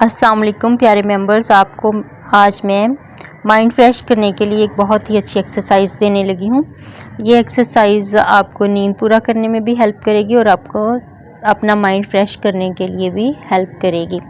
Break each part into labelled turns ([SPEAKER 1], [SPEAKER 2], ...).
[SPEAKER 1] अस्सलाम वालेकुम प्यारे मेंबर्स, आपको आज मैं माइंड फ्रेश करने के लिए एक बहुत ही अच्छी एक्सरसाइज देने लगी हूँ। ये एक्सरसाइज आपको नींद पूरा करने में भी हेल्प करेगी और आपको अपना माइंड फ्रेश करने के लिए भी हेल्प करेगी।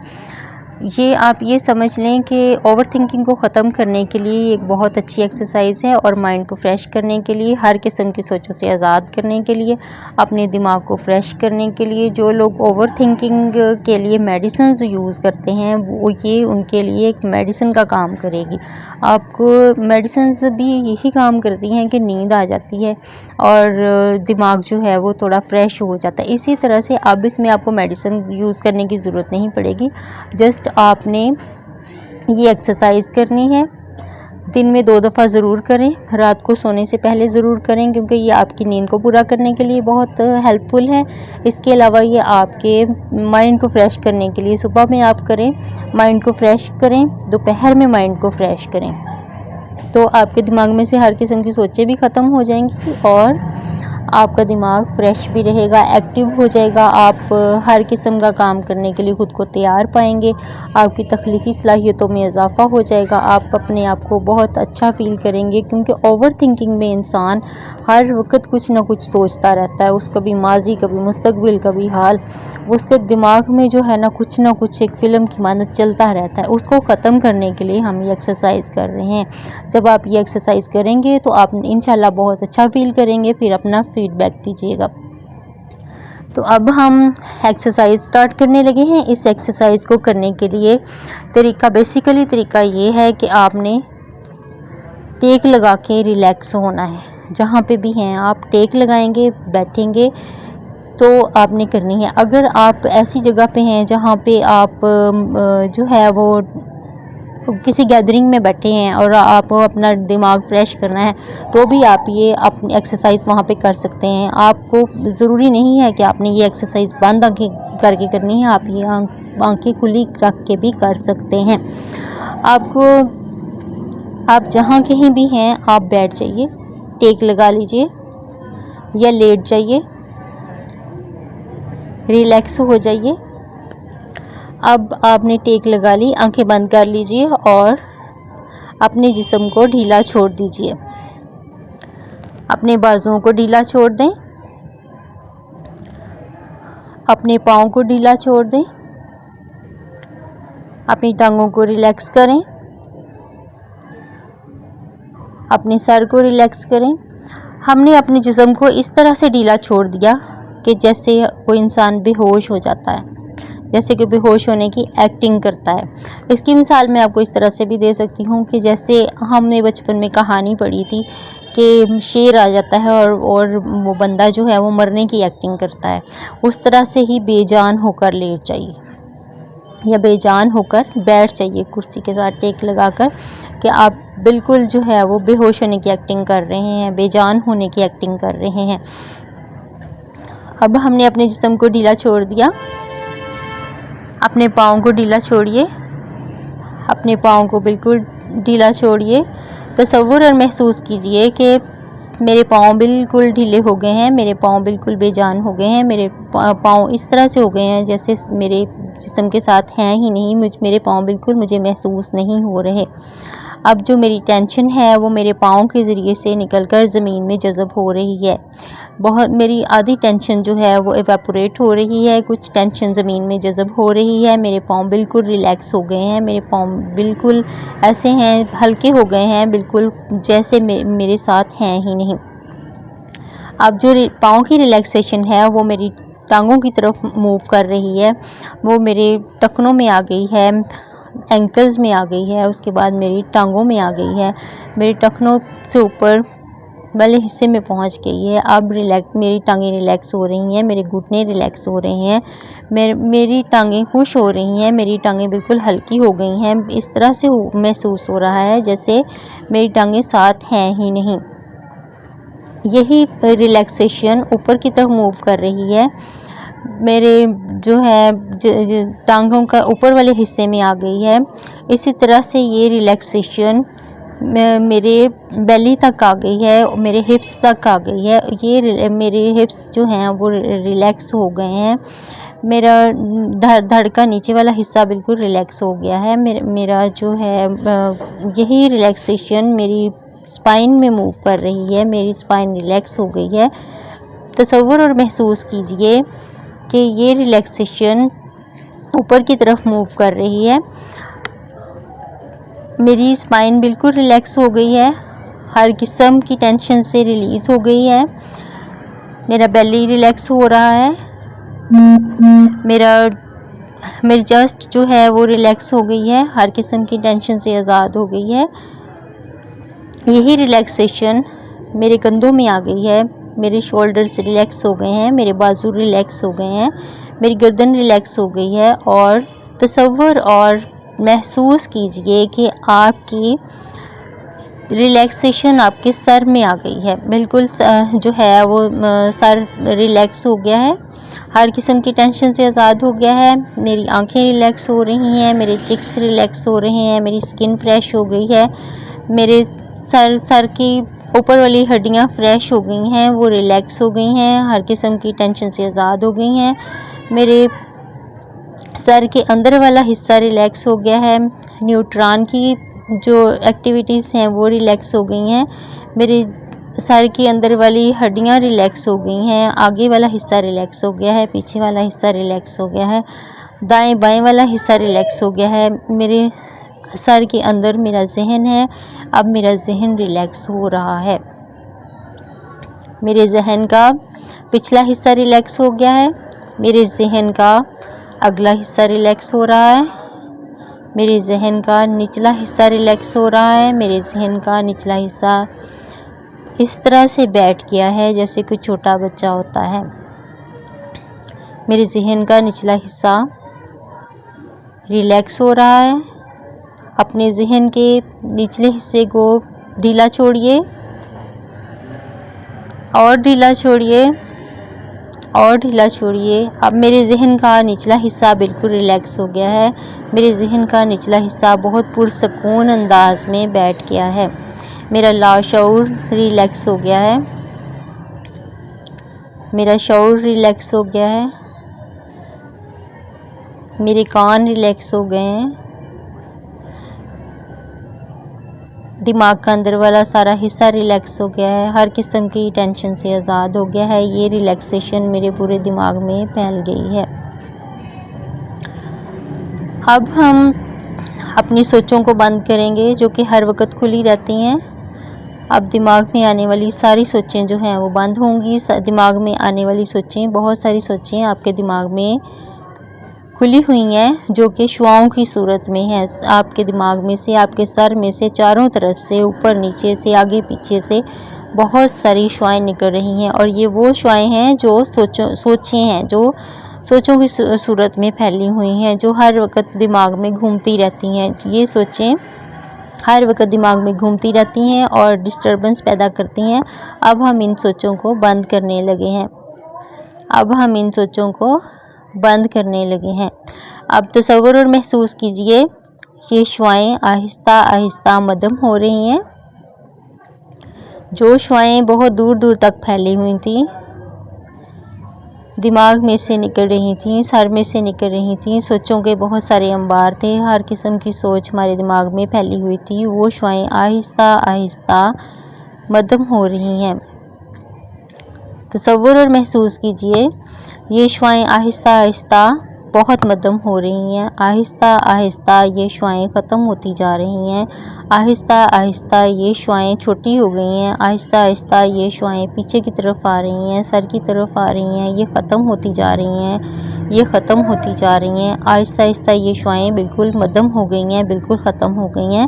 [SPEAKER 1] ये आप ये समझ लें कि ओवर थिंकिंग को ख़त्म करने के लिए एक बहुत अच्छी एक्सरसाइज है और माइंड को फ्रेश करने के लिए, हर किस्म की सोचों से आज़ाद करने के लिए, अपने दिमाग को फ्रेश करने के लिए। जो लोग ओवर थिंकिंग के लिए मेडिसिन्स यूज़ करते हैं वो ये उनके लिए एक मेडिसिन का काम करेगी। आपको मेडिसिन्स भी यही काम करती हैं कि नींद आ जाती है और दिमाग जो है वो थोड़ा फ्रेश हो जाता है। इसी तरह से अब इसमें आपको मेडिसिन यूज़ करने की ज़रूरत नहीं पड़ेगी। जस्ट आपने ये एक्सरसाइज करनी है। दिन में 2 दफ़ा ज़रूर करें, रात को सोने से पहले ज़रूर करें क्योंकि ये आपकी नींद को पूरा करने के लिए बहुत हेल्पफुल है। इसके अलावा ये आपके माइंड को फ्रेश करने के लिए सुबह में आप करें, माइंड को फ्रेश करें, दोपहर में माइंड को फ्रेश करें, तो आपके दिमाग में से हर किस्म की सोचें भी ख़त्म हो जाएंगी और आपका दिमाग फ्रेश भी रहेगा, एक्टिव हो जाएगा। आप हर किस्म का काम करने के लिए ख़ुद को तैयार पाएंगे। आपकी तख्लीकी सलाहियतों में इजाफ़ा हो जाएगा। आप अपने आप को बहुत अच्छा फ़ील करेंगे क्योंकि ओवर थिंकिंग में इंसान हर वक्त कुछ ना कुछ सोचता रहता है। उसका भी माजी, कभी मुस्तकबिल, कभी हाल, उसके दिमाग में जो है ना कुछ एक फ़िल्म की मानत चलता रहता है। उसको ख़त्म करने के लिए हम ये एक्सरसाइज कर रहे हैं। जब आप ये एक्सरसाइज करेंगे तो आप इंशाल्लाह बहुत अच्छा फ़ील करेंगे। फिर अपना फीडबैक दीजिएगा। तो अब हम एक्सरसाइज स्टार्ट करने लगे हैं। इस एक्सरसाइज को करने के लिए बेसिकली तरीका ये है कि आपने टेक लगा के रिलैक्स होना है। जहाँ पे भी हैं आप टेक लगाएंगे, बैठेंगे, तो आपने करनी है। अगर आप ऐसी जगह पे हैं जहाँ पे आप जो है वो किसी गैदरिंग में बैठे हैं और आपको अपना दिमाग फ्रेश करना है, तो भी आप ये अपनी एक्सरसाइज वहाँ पे कर सकते हैं। आपको ज़रूरी नहीं है कि आपने ये एक्सरसाइज बंद आंखें करके करनी है, आप ये आंखें खुली रख के भी कर सकते हैं। आप जहाँ कहीं भी हैं आप बैठ जाइए, टेक लगा लीजिए या लेट जाइए, रिलैक्स हो जाइए। अब आपने टेक लगा ली, आंखें बंद कर लीजिए और अपने जिस्म को ढीला छोड़ दीजिए। अपने बाजुओं को ढीला छोड़ दें, अपने पाँव को ढीला छोड़ दें, अपनी टांगों को रिलैक्स करें, अपने सर को रिलैक्स करें। हमने अपने जिस्म को इस तरह से ढीला छोड़ दिया कि जैसे कोई इंसान बेहोश हो जाता है, जैसे कि बेहोश होने की एक्टिंग करता है। इसकी मिसाल मैं आपको इस तरह से भी दे सकती हूँ कि जैसे हमने बचपन में कहानी पढ़ी थी कि शेर आ जाता है और वो बंदा जो है वो मरने की एक्टिंग करता है। उस तरह से ही बेजान होकर लेट जाइए या बेजान होकर बैठ जाइए कुर्सी के साथ टेक लगाकर कि आप बिल्कुल जो है वो बेहोश होने की एक्टिंग कर रहे हैं, बेजान होने की एक्टिंग कर रहे हैं। अब हमने अपने जिस्म को ढीला छोड़ दिया। अपने पाँव को ढीला छोड़िए, अपने पाँव को बिल्कुल ढीला छोड़िए। तसव्वुर और महसूस कीजिए कि मेरे पाँव बिल्कुल ढीले हो गए हैं, मेरे पाँव बिल्कुल बेजान हो गए हैं। मेरे पाँव इस तरह से हो गए हैं जैसे मेरे जिस्म के साथ हैं ही नहीं। मेरे पाँव बिल्कुल मुझे महसूस नहीं हो रहे। अब जो मेरी टेंशन है वो मेरे पाँव के ज़रिए से निकलकर ज़मीन में जज़ब हो रही है। बहुत मेरी आधी टेंशन जो है वो एवेपोरेट हो रही है, कुछ टेंशन ज़मीन में जज़ब हो रही है। मेरे पाँव बिल्कुल रिलैक्स हो गए हैं, मेरे पाँव बिल्कुल ऐसे हैं, हल्के हो गए हैं, बिल्कुल जैसे मेरे साथ हैं ही नहीं। अब जो पाँव की रिलैक्सेशन है वो मेरी टांगों की तरफ मूव कर रही है, वो मेरे टखनों में आ गई है, एंकल्स में आ गई है, उसके बाद मेरी टांगों में आ गई है, मेरे टखनों से ऊपर वाले हिस्से में पहुंच गई है। अब मेरी टांगें रिलैक्स हो रही हैं, मेरे घुटने रिलैक्स हो रहे हैं, मेरी टांगें खुश हो रही हैं, मेरी टांगें बिल्कुल हल्की हो गई हैं। इस तरह से महसूस हो रहा है जैसे मेरी टांगें साथ हैं ही नहीं। यही रिलैक्सेशन ऊपर की तरफ मूव कर रही है, मेरे जो है टांगों का ऊपर वाले हिस्से में आ गई है। इसी तरह से ये रिलैक्सेशन मेरे बेली तक आ गई है, मेरे हिप्स तक आ गई है। ये मेरे हिप्स जो हैं वो रिलैक्स हो गए हैं, मेरा धड़ का नीचे वाला हिस्सा बिल्कुल रिलैक्स हो गया है। मेरा जो है यही रिलैक्सेशन मेरी स्पाइन में मूव कर रही है। मेरी स्पाइन रिलैक्स हो गई है। तसव्वुर और महसूस कीजिए कि ये रिलैक्सेशन ऊपर की तरफ मूव कर रही है। मेरी स्पाइन बिल्कुल रिलैक्स हो गई है। हर किस्म की टेंशन से रिलीज़ हो गई है। मेरा बेली रिलैक्स हो रहा है। मेरी चेस्ट जो है वो रिलैक्स हो गई है। हर किस्म की टेंशन से आज़ाद हो गई है। यही रिलैक्सेशन मेरे कंधों में आ गई है। मेरे शोल्डर्स रिलैक्स हो गए हैं। मेरे बाजू रिलैक्स हो गए हैं। मेरी गर्दन रिलैक्स हो गई है। और तसव्वुर और महसूस कीजिए कि आपकी रिलैक्सेशन आपके सर में आ गई है। बिल्कुल जो है वो सर रिलैक्स हो गया है। हर किस्म की टेंशन से आज़ाद हो गया है। मेरी आंखें रिलैक्स हो रही हैं। मेरे चिक्स रिलैक्स हो रहे हैं। मेरी स्किन फ्रेश हो गई है। मेरे सर की ऊपर वाली हड्डियां फ्रेश हो गई हैं, वो रिलैक्स हो गई हैं। हर किस्म की टेंशन से आज़ाद हो गई हैं। मेरे सर के अंदर वाला हिस्सा रिलैक्स हो गया है। न्यूट्रॉन की जो एक्टिविटीज़ हैं वो रिलैक्स हो गई हैं। मेरे सर के अंदर वाली हड्डियां रिलैक्स हो गई हैं। आगे वाला हिस्सा रिलैक्स हो गया है। पीछे वाला हिस्सा रिलैक्स हो गया है। दाएं बाएं वाला हिस्सा रिलैक्स हो गया है। मेरे सर के अंदर मेरा जहन है। अब मेरा जहन रिलैक्स हो रहा है। मेरे जहन का पिछला हिस्सा रिलैक्स हो गया है। मेरे जहन का अगला हिस्सा रिलैक्स हो रहा है। मेरे जहन का निचला हिस्सा रिलैक्स हो रहा है। मेरे जहन का निचला हिस्सा इस तरह से बैठ गया है जैसे कोई छोटा बच्चा होता है। मेरे जहन का निचला हिस्सा रिलैक्स हो रहा है। अपने जहन के निचले हिस्से को ढीला छोड़िए और ढीला छोड़िए और ढीला छोड़िए। अब मेरे जहन का निचला हिस्सा बिल्कुल रिलैक्स हो गया है। मेरे जहन का निचला हिस्सा बहुत पुरसकून अंदाज में बैठ गया है। मेरा लाशऊर रिलैक्स हो गया है। मेरा शऊर रिलैक्स हो गया है। मेरे कान रिलैक्स हो गए हैं। दिमाग का अंदर वाला सारा हिस्सा रिलैक्स हो गया है। हर किस्म की टेंशन से आज़ाद हो गया है। ये रिलैक्सेशन मेरे पूरे दिमाग में फैल गई है। अब हम अपनी सोचों को बंद करेंगे जो कि हर वक्त खुली रहती हैं। अब दिमाग में आने वाली सारी सोचें जो हैं वो बंद होंगी। दिमाग में आने वाली सोचें, बहुत सारी सोचें आपके दिमाग में खुली हुई हैं जो कि शुआओं की सूरत में है। आपके दिमाग में से, आपके सर में से, चारों तरफ से, ऊपर नीचे से, आगे पीछे से बहुत सारी शुआएं निकल रही हैं। और ये वो शुआएं हैं जो सोचें हैं जो सोचों की सूरत में फैली हुई हैं, जो हर वक्त दिमाग में घूमती रहती हैं। ये सोचें हर वक्त दिमाग में घूमती रहती हैं और डिस्टर्बेंस पैदा करती हैं। अब हम इन सोचों को बंद करने लगे हैं। अब हम इन सोचों को बंद करने लगे हैं। अब तसव्वुर और महसूस कीजिए ये शुआएं आहिस्ता आहिस्ता मदम हो रही हैं। जो शुआएं बहुत दूर दूर तक फैली हुई थी, दिमाग में से निकल रही थी, सर में से निकल रही थी, सोचों के बहुत सारे अंबार थे, हर किस्म की सोच हमारे दिमाग में फैली हुई थी, वो शुआएं आहिस्ता आहिस्ता मदम हो रही हैं। तसव्वुर और महसूस कीजिए ये शुआएं आहिस्ता आहिस्ता बहुत मदम हो रही हैं। आहिस्ता आहिस्ता ये शुआएं ख़त्म होती जा रही हैं। आहिस्ता आहिस्ता ये शुआएं छोटी हो गई हैं। आहिस्ता आहिस्ता ये शुआएं पीछे की तरफ आ रही हैं, सर की तरफ आ रही हैं। ये ख़त्म होती जा रही हैं, ये ख़त्म होती जा रही हैं। आहिस्ता आहिस्ता ये शुआएं बिल्कुल मदम हो गई हैं, बिल्कुल ख़त्म हो गई हैं।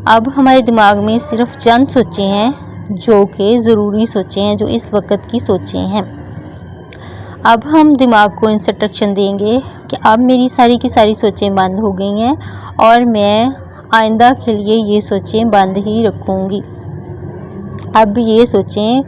[SPEAKER 1] अब हमारे दिमाग में सिर्फ चंद सोचें हैं जो कि ज़रूरी सोचें हैं, जो इस वक्त की सोचें हैं। अब हम दिमाग को इंस्ट्रक्शन देंगे कि अब मेरी सारी की सारी सोचें बंद हो गई हैं और मैं आइंदा के लिए ये सोचें बंद ही रखूँगी। अब ये सोचें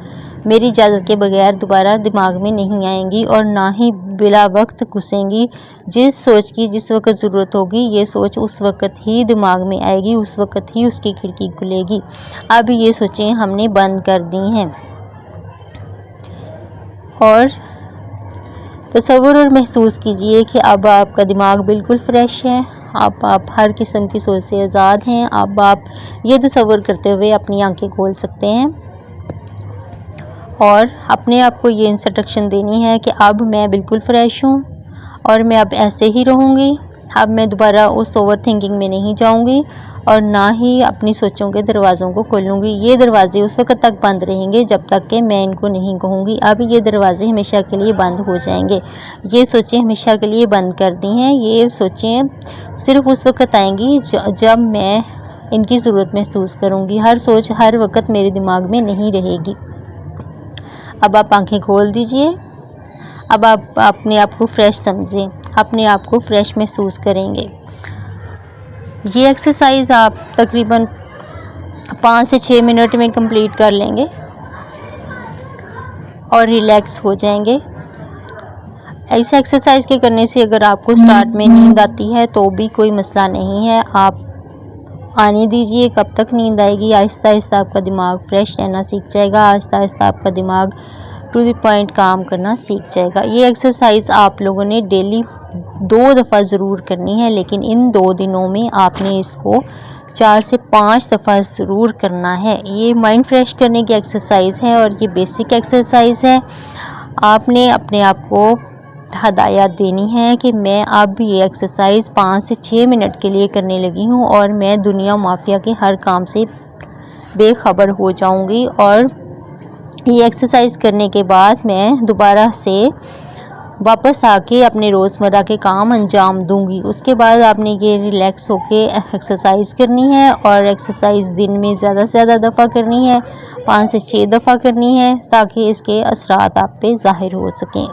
[SPEAKER 1] मेरी इजाज़त के बगैर दोबारा दिमाग में नहीं आएंगी और ना ही बिला वक्त घुसेंगी। जिस सोच की जिस वक्त ज़रूरत होगी ये सोच उस वक्त ही दिमाग में आएगी, उस वक्त ही उसकी खिड़की खुलेगी। अब ये सोचें हमने बंद कर दी हैं। और तसव्वुर और महसूस कीजिए कि अब आपका दिमाग बिल्कुल फ्रेश है, आप हर किस्म की सोच से आज़ाद हैं। अब आप ये तसव्वुर करते हुए अपनी आंखें खोल सकते हैं और अपने आप को ये इंस्ट्रक्शन देनी है कि अब मैं बिल्कुल फ्रेश हूँ और मैं अब ऐसे ही रहूँगी। अब मैं दोबारा उस ओवर थिंकिंग में नहीं जाऊँगी और ना ही अपनी सोचों के दरवाज़ों को खोलूँगी। ये दरवाज़े उस वक्त तक बंद रहेंगे जब तक कि मैं इनको नहीं कहूँगी। अब ये दरवाज़े हमेशा के लिए बंद हो जाएंगे। ये सोचें हमेशा के लिए बंद कर दी हैं। ये सोचें सिर्फ उस वक्त आएंगी जब मैं इनकी ज़रूरत महसूस करूँगी। हर सोच हर वक्त मेरे दिमाग में नहीं रहेगी। अब आप आंखें खोल दीजिए। अब आप अपने आप को फ्रेश समझें, अपने आप को फ्रेश महसूस करेंगे। ये एक्सरसाइज आप तकरीबन 5 से 6 मिनट में कंप्लीट कर लेंगे और रिलैक्स हो जाएंगे। ऐसा एक्सरसाइज के करने से अगर आपको स्टार्ट में नींद आती है तो भी कोई मसला नहीं है, आप आने दीजिए। कब तक नींद आएगी? आहिस्ता आहिस्ता आपका दिमाग फ्रेश रहना सीख जाएगा, आहिस्ता आहिस्ता आपका दिमाग टू द पॉइंट काम करना सीख जाएगा। ये एक्सरसाइज आप लोगों ने डेली 2 दफ़ा ज़रूर करनी है, लेकिन इन 2 दिनों में आपने इसको 4 से 5 दफ़ा ज़रूर करना है। ये माइंड फ्रेश करने की एक्सरसाइज है और ये बेसिक एक्सरसाइज है। आपने अपने आप को हदायत देनी है कि मैं अब ये एक्सरसाइज 5 से 6 मिनट के लिए करने लगी हूँ और मैं दुनिया माफिया के हर काम से बेखबर हो जाऊँगी और ये एक्सरसाइज करने के बाद मैं दोबारा से वापस आके अपने रोज़मर्रा के काम अंजाम दूंगी। उसके बाद आपने ये रिलैक्स होके एक्सरसाइज करनी है और एक्सरसाइज दिन में ज़्यादा से ज़्यादा दफ़ा करनी है, 5 से 6 दफ़ा करनी है ताकि इसके असरात आप पे ज़ाहिर हो सकें।